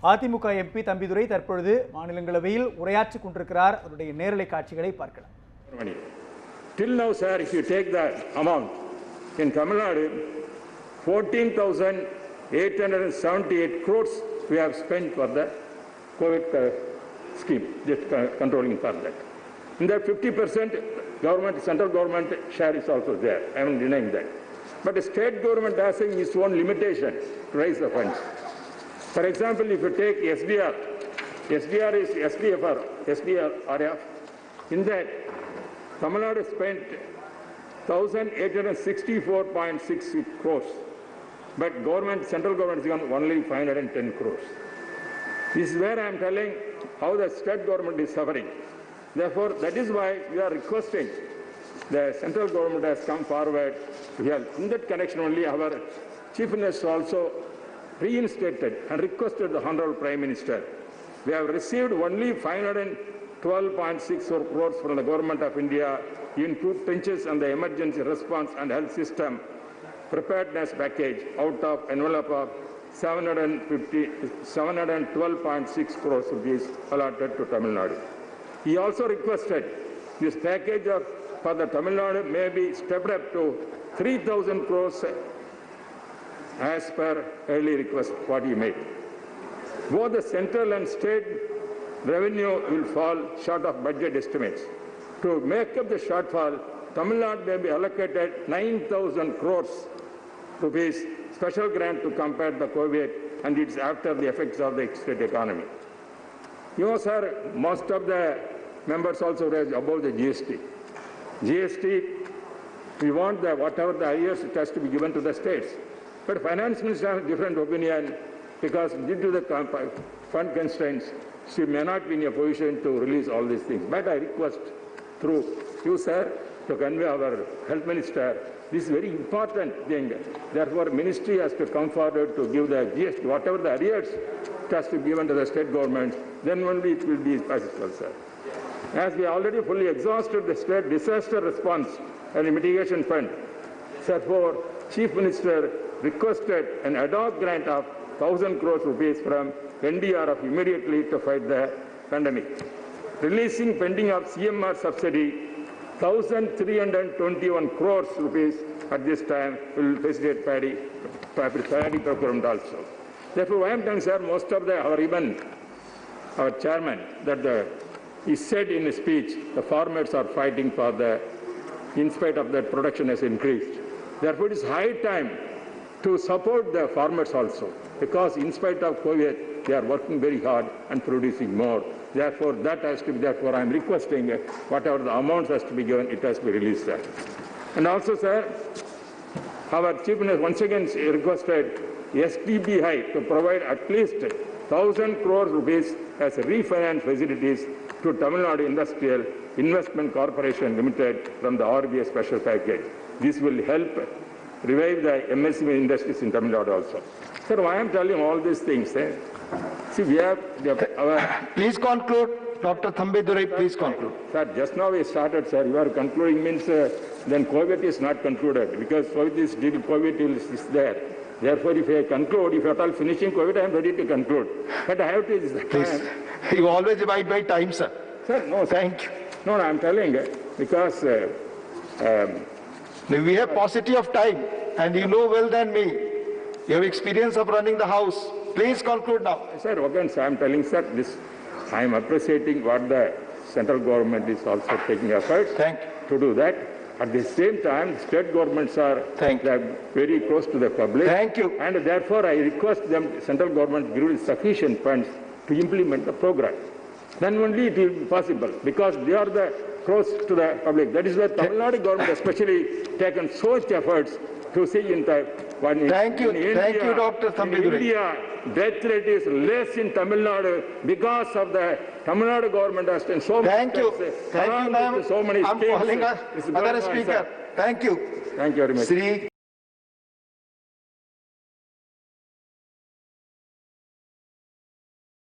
AIADMK MP Thambidurai தற்பொழுது மாநிலங்களவையில் உரையாற்றிக் கொண்டிருக்கிறார். அவருடைய நேரலை காட்சிகளை பார்க்கலாம். Till now, sir, if you take the amount in Tamil Nadu, 14,878 crores we have spent for the COVID scheme, just controlling for that. In that 50% government, central government share is also there. I am denying that. But the state government has its own limitation to raise the funds. For example, if you take SDR is SDRF. In that, Tamil Nadu spent 1,864.6 crores, but central government has got only 510 crores. This is where I am telling how the state government is suffering. Therefore, that is why we are requesting the central government has come forward to help. In that connection only, our Chief Minister also reinstated and requested the Honorable Prime Minister. We have received only 512.6 crores from the Government of India in two trenches and the emergency response and health system preparedness package out of envelope of 712.6 crores rupees allotted to Tamil Nadu. He also requested this package for the Tamil Nadu may be stepped up to 3,000 crores as per early request what he made. Both the central and state revenue will fall short of budget estimates. To make up the shortfall, Tamil Nadu may be allocated 9,000 crores rupees special grant to combat the COVID and its after the effects of the state economy. You know, sir, most of the members also raised about the GST. GST, we want that whatever the arrears it has to be given to the states. But finance minister has a different opinion because due to the fund constraints, she may not be in a position to release all these things. But I request through you, sir, to convey our health minister, this is very important thing. Therefore, ministry has to come forward to give the GST, whatever the arrears it has to be given to the state government, then only it will be possible, sir. As we already fully exhausted the state disaster response and mitigation fund, therefore, Chief Minister requested an ad hoc grant of 1,000 crores rupees from NDRF immediately to fight the pandemic. Releasing pending of CMR subsidy, 1,321 crores rupees at this time will facilitate paddy procurement also. Therefore, I am telling, sir, most of our chairman, he said in his speech, the farmers are fighting for in spite of that production has increased. Therefore, it is high time to support the farmers also, because in spite of COVID, they are working very hard and producing more. Therefore, that has to be, therefore, I am requesting whatever the amounts has to be given, it has to be released, sir. And also, sir, our Chief Minister once again requested SDBI to provide at least 1,000 crores rupees as refinance facilities to Tamil Nadu Industrial Investment Corporation Limited from the RBI special package. This will help revive the MSME industries in Tamil Nadu also. Sir, why I am telling all these things? See, we have our... Please conclude, Dr. Thambidurai, please conclude. Sir, just now we started, sir. You are concluding means then COVID is not concluded because COVID is there. Therefore, if I conclude, if at all finishing COVID, I am ready to conclude. But I have to... Please, you always abide by time, sir. Sir, no, sir. Thank you. No, I am telling because... we have paucity of time and you know well than me. You have experience of running the house. Please conclude now. Sir, again, sir, I am telling, sir, I am appreciating what the central government is also taking efforts to do that. At the same time, state governments are very close to the public. Thank you. And therefore, I request them, central government, give sufficient funds to implement the program. Then only it will be possible because they are close to the public. That is why Tamil Nadu government especially taken so much efforts to see in the... Thank you, Dr. Thambidurai. In India, death rate is less in Tamil Nadu because of the Tamil Nadu government has done so much. Thank you, ma'am. So many I'm calling other speaker. Thank you. Thank you very much.